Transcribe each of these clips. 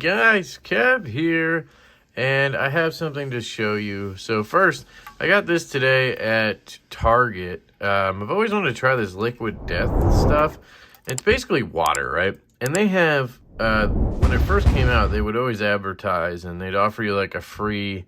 guys, Kev here, and I have something to show you. So first, I got this today at Target. I've always wanted to try this liquid death stuff. It's basically water, right? And they have, when it first came out, they would always advertise, and they'd offer you like a free,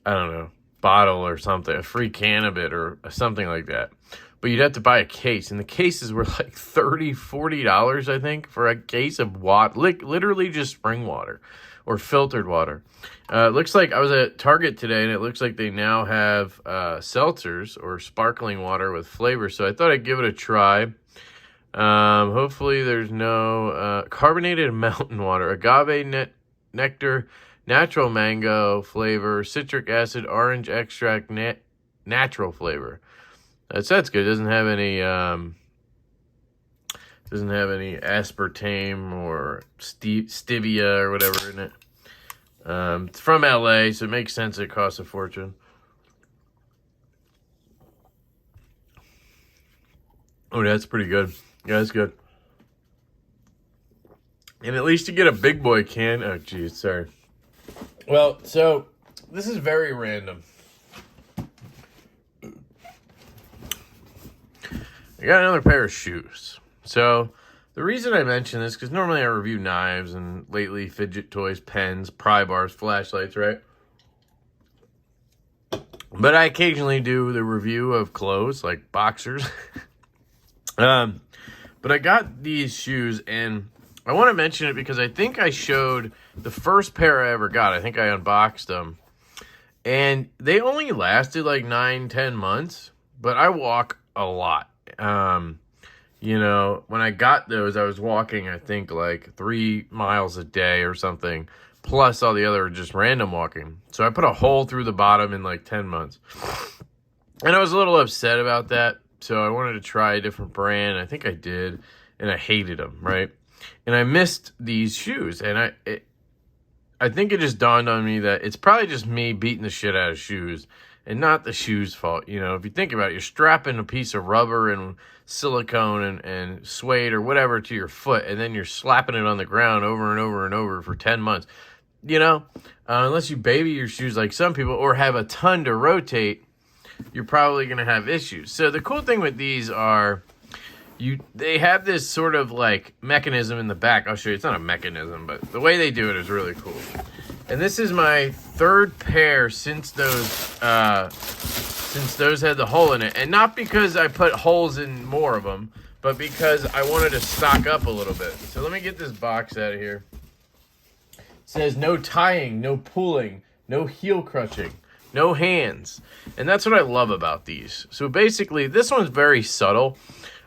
I don't know, bottle or something, a free can of it or something like that. But you'd have to buy a case, and the cases were like $30, $40, I think, for a case of water, literally just spring water or filtered water. Looks like I was at Target today, and it looks like they now have seltzers or sparkling water with flavor. So I thought I'd give it a try. Hopefully there's no carbonated mountain water, agave nectar, natural mango flavor, citric acid, orange extract, natural flavor. That's good. It doesn't have any aspartame or stevia or whatever in it. It's from LA, so it makes sense it costs a fortune. Oh, that's pretty good. Yeah, that's good. And at least you get a big boy can. Oh, geez, sorry. Well, so this is very random. I got another pair of shoes. So the reason I mention this, because normally I review knives and lately fidget toys, pens, pry bars, flashlights, right? But I occasionally do the review of clothes, like boxers. But I got these shoes, and I want to mention it because I think I showed the first pair I ever got. I think I unboxed them. And they only lasted like 9-10 months, but I walk a lot. You know, when I got those, I was walking, I think, like 3 miles a day or something, plus all the other just random walking. So I put a hole through the bottom in like 10 months. And I was a little upset about that. So I wanted to try a different brand. I think I did. And I hated them, right? And I missed these shoes. And I think it just dawned on me that it's probably just me beating the shit out of shoes and not the shoes' fault. You know, if you think about it, you're strapping a piece of rubber and silicone and suede or whatever to your foot, and then you're slapping it on the ground over and over and over for 10 months. You know, unless you baby your shoes like some people or have a ton to rotate, you're probably going to have issues. So the cool thing with these are they have this sort of like mechanism in the back. I'll show you. It's not a mechanism, but the way they do it is really cool. And this is my third pair since those had the hole in it. And not because I put holes in more of them, but because I wanted to stock up a little bit. So let me get this box out of here. It says no tying, no pulling, no heel crutching, no hands. And that's what I love about these. So basically, this one's very subtle.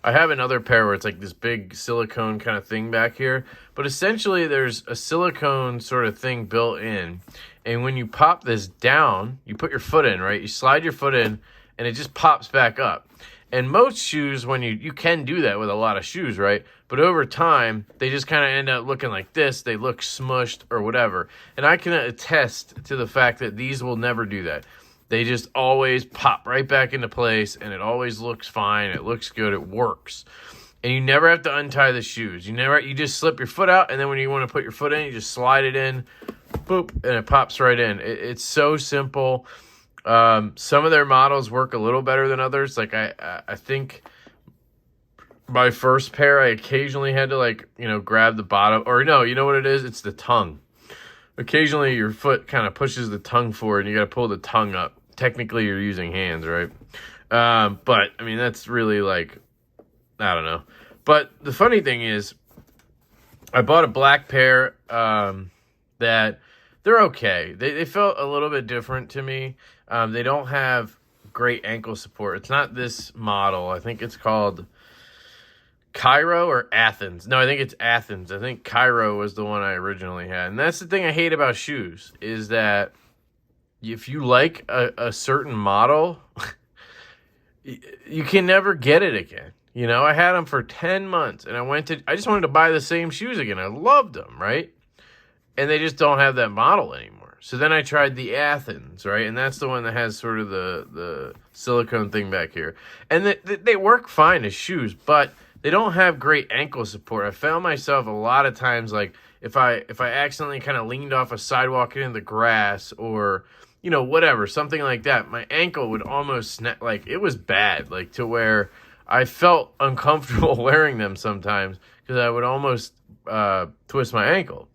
I have another pair where it's like this big silicone kind of thing back here. But essentially, there's a silicone sort of thing built in. And when you pop this down, you put your foot in, right? You slide your foot in, and it just pops back up. And most shoes, when you can do that with a lot of shoes, right? But over time, they just kind of end up looking like this. They look smushed or whatever. And I can attest to the fact that these will never do that. They just always pop right back into place, and it always looks fine. It looks good. It works. And you never have to untie the shoes. You just slip your foot out, and then when you want to put your foot in, you just slide it in, boop, and it pops right in. It's so simple. Some of their models work a little better than others. Like I think my first pair, I occasionally had to grab the bottom, or no, you know what it is? It's the tongue. Occasionally your foot kind of pushes the tongue forward and you got to pull the tongue up. Technically you're using hands, right? But I mean, that's really like, I don't know. But the funny thing is I bought a black pair, that they're okay. They felt a little bit different to me. They don't have great ankle support. It's not this model. I think it's called Cairo or Athens. No, I think it's Athens. I think Cairo was the one I originally had. And that's the thing I hate about shoes, is that if you like a certain model, you can never get it again. You know, I had them for 10 months, and I just wanted to buy the same shoes again. I loved them, right? And they just don't have that model anymore. So then I tried the Athens, right? And that's the one that has sort of the silicone thing back here. And they work fine as shoes, but they don't have great ankle support. I found myself a lot of times, like, if I accidentally kind of leaned off a sidewalk into the grass, or whatever, something like that, my ankle would almost snap. Like, it was bad, like to where I felt uncomfortable wearing them sometimes because I would almost twist my ankle.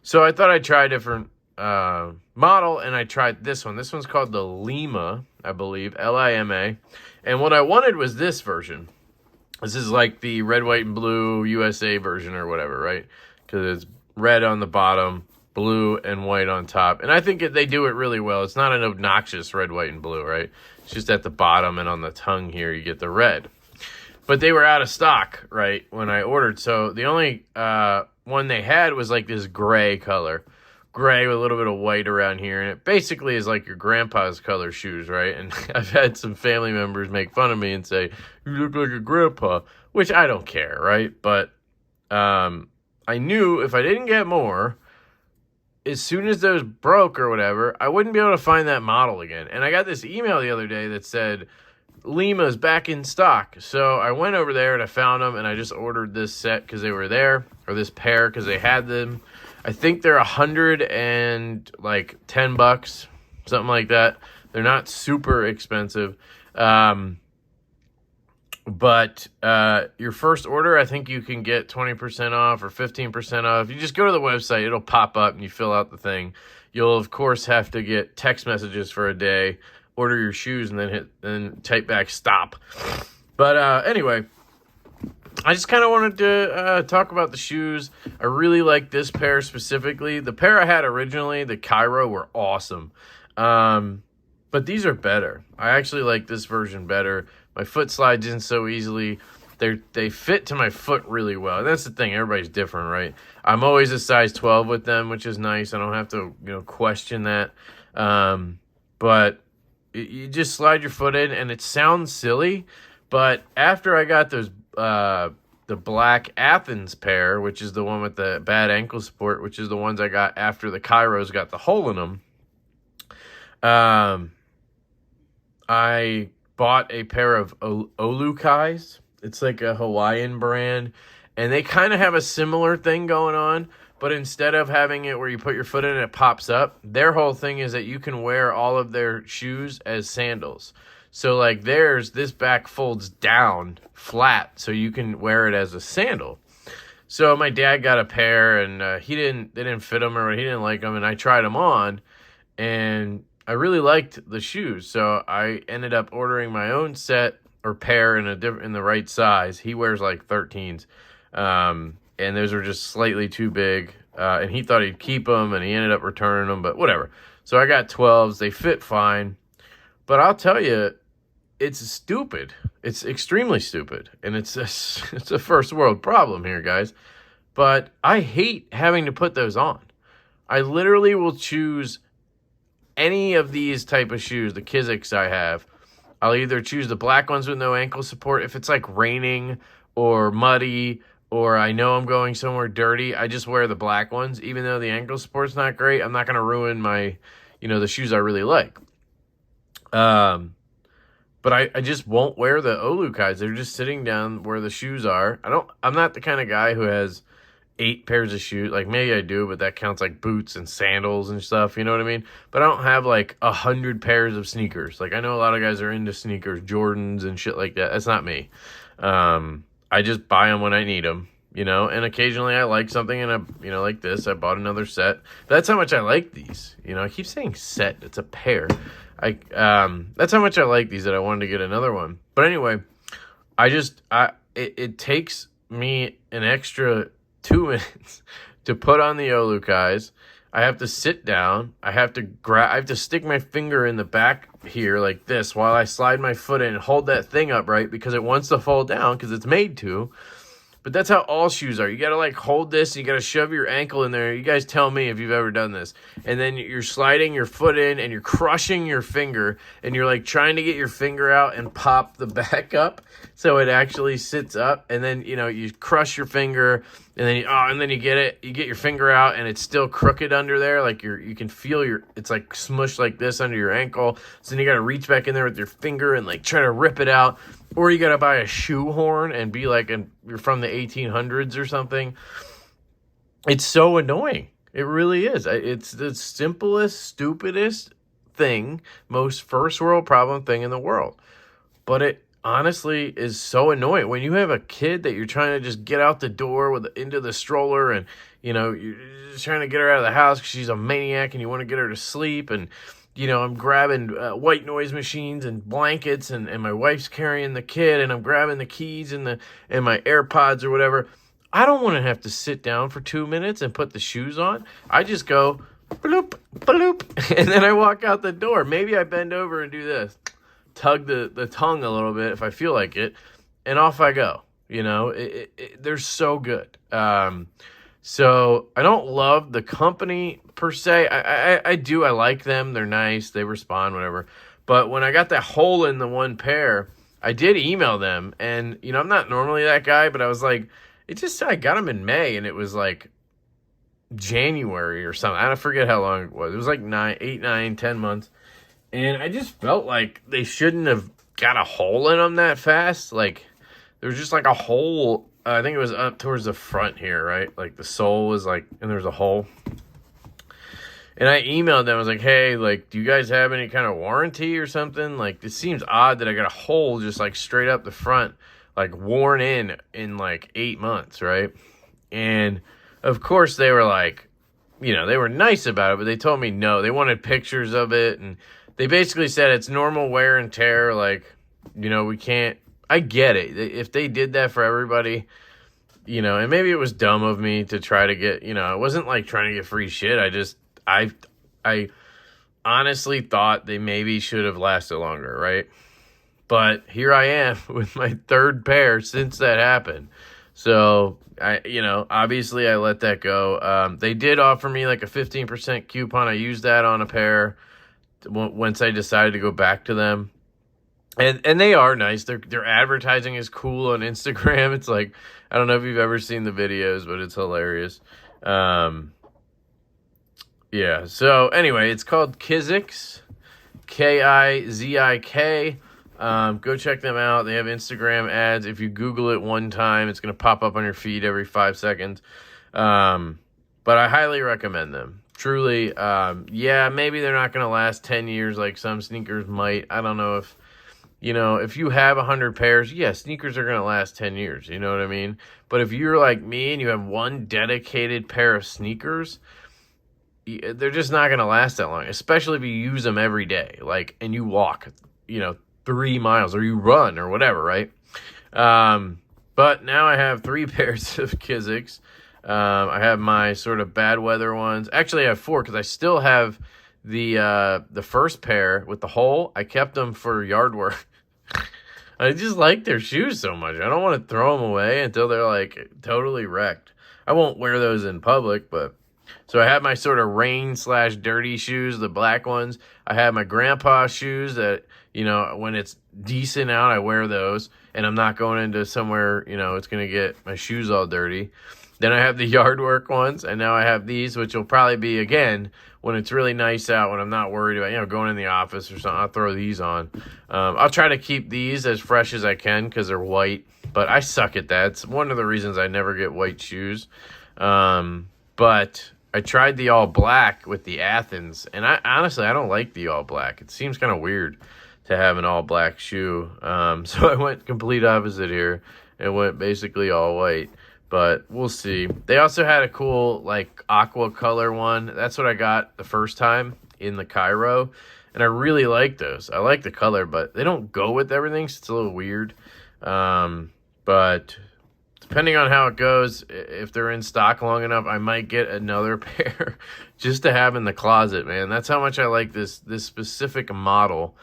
So I thought I'd try a different model, and I tried this one. This one's called the Lima, I believe, Lima. And what I wanted was this version. This is like the red, white, and blue USA version or whatever, right? Because it's red on the bottom, blue and white on top. And I think they do it really well. It's not an obnoxious red, white, and blue, right? It's just at the bottom and on the tongue here, you get the red. But they were out of stock, right, when I ordered. So the only one they had was like this gray color. Gray with a little bit of white around here. And it basically is like your grandpa's color shoes, right? And I've had some family members make fun of me and say, you look like a grandpa, which I don't care, right? But I knew if I didn't get more, as soon as those broke or whatever, I wouldn't be able to find that model again. And I got this email the other day that said, Lima's back in stock. So I went over there and I found them, and I just ordered this set because they were there, or this pair because they had them. I think they're $110, something like that. They're not super expensive. But your first order, I think you can get 20% off or 15% off. You just go to the website, it'll pop up and you fill out the thing. You'll of course have to get text messages for a day, order your shoes, and then type back stop. But anyway, I just kind of wanted to talk about the shoes. I really like this pair specifically. The pair I had originally, the Cairo, were awesome. But these are better. I actually like this version better. My foot slides in so easily. They fit to my foot really well. And that's the thing. Everybody's different, right? I'm always a size 12 with them, which is nice. I don't have to question that. But you just slide your foot in, and it sounds silly. But after I got those the black Athens pair, which is the one with the bad ankle support, which is the ones I got after the Cairos got the hole in them, I bought a pair of Olukais. It's like a Hawaiian brand, and they kind of have a similar thing going on, but instead of having it where you put your foot in and it pops up, their whole thing is that you can wear all of their shoes as sandals. So like theirs, this back folds down flat, so you can wear it as a sandal. So my dad got a pair, and they didn't fit him, or he didn't like them, and I tried them on, and I really liked the shoes. So I ended up ordering my own set or pair in the right size. He wears like 13s, and those were just slightly too big, and he thought he'd keep them, and he ended up returning them, but whatever. So I got 12s. They fit fine, but I'll tell you, it's stupid. It's extremely stupid, and it's a first world problem here, guys. But I hate having to put those on. I literally will choose any of these type of shoes, the Kiziks I have. I'll either choose the black ones with no ankle support. If it's like raining or muddy, or I know I'm going somewhere dirty, I just wear the black ones. Even though the ankle support's not great, I'm not going to ruin my, the shoes I really like. But I just won't wear the Olukais. They're just sitting down where the shoes are. I'm not the kind of guy who has 8 pairs of shoes. Like, maybe I do, but that counts like boots and sandals and stuff. You know what I mean? But I don't have like 100 pairs of sneakers. Like, I know a lot of guys are into sneakers, Jordans and shit like that. That's not me. I just buy them when I need them, and occasionally I like something, and like this, I bought another set. That's how much I like these. I keep saying set. It's a pair. That's how much I like these that I wanted to get another one. But anyway, it takes me an extra 2 minutes to put on the Olukais. I have to sit down. I have to stick my finger in the back here like this while I slide my foot in and hold that thing up, right? Because it wants to fall down because it's made to. But that's how all shoes are. You got to like hold this. You got to shove your ankle in there. You guys tell me if you've ever done this. And then you're sliding your foot in and you're crushing your finger. And you're like trying to get your finger out and pop the back up so it actually sits up. And then, you crush your finger. And then you get it. You get your finger out and it's still crooked under there. Like you can feel it's like smushed like this under your ankle. So then you got to reach back in there with your finger and like try to rip it out. Or you got to buy a shoehorn and be like, you're from the 1800s or something. it's so annoying. It really is. It's the simplest, stupidest thing, most first world problem thing in the world. But it honestly is so annoying when you have a kid that you're trying to just get out the door into the stroller, and you're just trying to get her out of the house because she's a maniac and you want to get her to sleep. And I'm grabbing white noise machines and blankets, and my wife's carrying the kid, and I'm grabbing the keys and my AirPods or whatever. I don't want to have to sit down for 2 minutes and put the shoes on. I just go bloop, bloop, and then I walk out the door. Maybe I bend over and do this, tug the tongue a little bit if I feel like it, and off I go. They're so good. So I don't love the company per se. I do. I like them. They're nice. They respond, whatever. But when I got that hole in the one pair, I did email them, and I'm not normally that guy, but I was like, it just said I got them in May, and it was like January or something. I don't forget how long it was. It was like 8, 9, 10 months. And I just felt like they shouldn't have got a hole in them that fast. Like, there was just like a hole. I think it was up towards the front here, right? Like, the sole was like, and there was a hole. And I emailed them. I was like, hey, like, do you guys have any kind of warranty or something? Like, it seems odd that I got a hole just like straight up the front, like worn in like 8 months, right? And of course they were like, they were nice about it, but they told me no. They wanted pictures of it, and they basically said it's normal wear and tear. Like, we can't. I get it. If they did that for everybody, and maybe it was dumb of me to try to get, it wasn't like trying to get free shit. I honestly thought they maybe should have lasted longer, right? But here I am with my third pair since that happened. So obviously I let that go. They did offer me like a 15% coupon. I used that on a pair once I decided to go back to them. And they are nice. Their advertising is cool on Instagram. It's like, I don't know if you've ever seen the videos, but it's hilarious. Yeah. So anyway, it's called Kizik, Kizik. Go check them out. They have Instagram ads. If you Google it one time, it's going to pop up on your feed every 5 seconds. But I highly recommend them. Truly. Yeah, maybe they're not going to last 10 years like some sneakers might. I don't know if, if you have 100 pairs, yeah, sneakers are going to last 10 years. You know what I mean? But if you're like me and you have one dedicated pair of sneakers, they're just not going to last that long, especially if you use them every day, like, and you walk, 3 miles, or you run or whatever, right? But now I have 3 pairs of Kiziks. I have my sort of bad weather ones. Actually, I have 4 because I still have the first pair with the hole. I kept them for yard work. I just like their shoes so much. I don't want to throw them away until they're like totally wrecked. I won't wear those in public, but so I have my sort of rain/dirty shoes, the black ones. I have my grandpa shoes that, when it's decent out, I wear those, and I'm not going into somewhere, it's going to get my shoes all dirty. Then I have the yard work ones, and now I have these, which will probably be, again, when it's really nice out, when I'm not worried about, going in the office or something, I'll throw these on. I'll try to keep these as fresh as I can because they're white, but I suck at that. It's one of the reasons I never get white shoes. But I tried the all black with the Athens, and honestly, I don't like the all black. It seems kind of weird to have an all black shoe. So I went complete opposite here and went basically all white. But we'll see. They also had a cool, like, aqua color one. That's what I got the first time in the Cairo. And I really like those. I like the color, but they don't go with everything, so it's a little weird. But depending on how it goes, if they're in stock long enough, I might get another pair just to have in the closet, man. That's how much I like this specific model.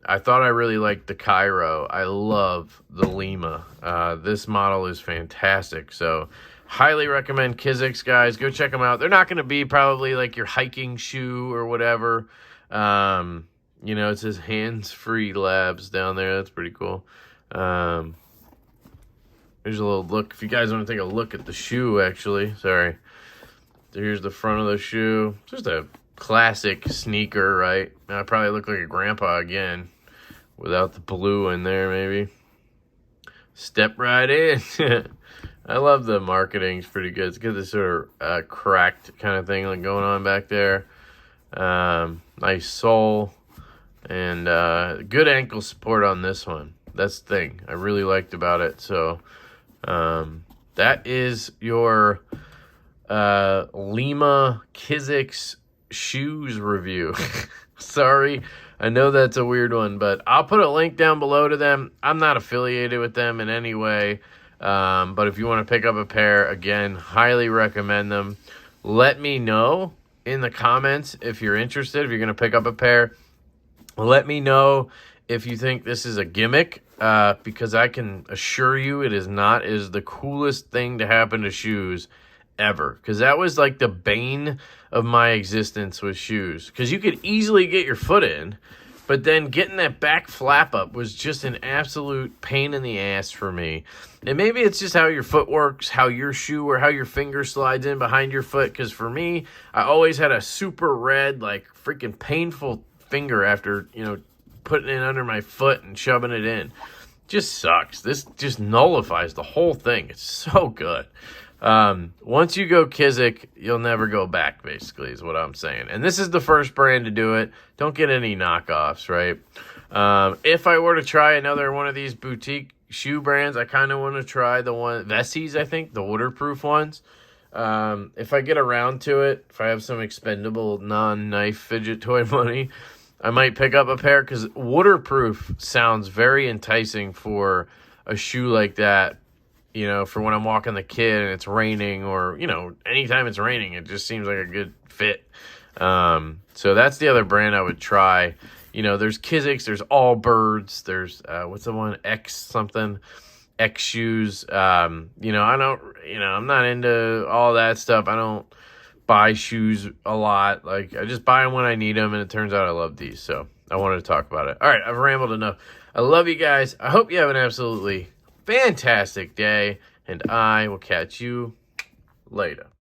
I thought I really liked the Cairo. I love the Lima. This model is fantastic. So highly recommend Kiziks, guys. Go check them out. They're not going to be probably like your hiking shoe or whatever. It says hands-free labs down there. That's pretty cool. Here's a little look. If you guys want to take a look at the shoe, actually. Sorry. Here's the front of the shoe. Just a classic sneaker, right? I probably look like a grandpa again. Without the blue in there, maybe. Step right in. I love the marketing. It's pretty good. It's got this sort of cracked kind of thing like going on back there. Nice sole. And good ankle support on this one. That's the thing I really liked about it. So that is your Lima Kizik Shoes review. Sorry, I know that's a weird one, but I'll put a link down below to them. I'm not affiliated with them in any way, but if you want to pick up a pair, again, highly recommend them. Let me know in the comments if you're interested, if you're going to pick up a pair. Let me know if you think this is a gimmick, because I can assure you it is not. It is the coolest thing to happen to shoes ever, because that was like the bane of my existence with shoes, because you could easily get your foot in, but then getting that back flap up was just an absolute pain in the ass for me. And maybe it's just how your foot works, how your shoe or how your finger slides in behind your foot, because for me, I always had a super red, like freaking painful finger after, you know, putting it under my foot and shoving it in. Just sucks. This just nullifies the whole thing. It's so good. Once you go Kizik, you'll never go back, basically, is what I'm saying. And this is the first brand to do it. Don't get any knockoffs, right? If I were to try another one of these boutique shoe brands, I kind of want to try the one, Vessies, I think, the waterproof ones. If I get around to it, if I have some expendable non-knife fidget toy money, I might pick up a pair, because waterproof sounds very enticing for a shoe like that, you know, for when I'm walking the kid and it's raining, or, you know, anytime it's raining, it just seems like a good fit. So that's the other brand I would try. You know, there's Kiziks, there's Allbirds, there's, what's the one, X Shoes. You know, I'm not into all that stuff. I don't buy shoes a lot. Like, I just buy them when I need them, and it turns out I love these, so I wanted to talk about it. All right, I've rambled enough. I love you guys. I hope you have an absolutely fantastic day, and I will catch you later.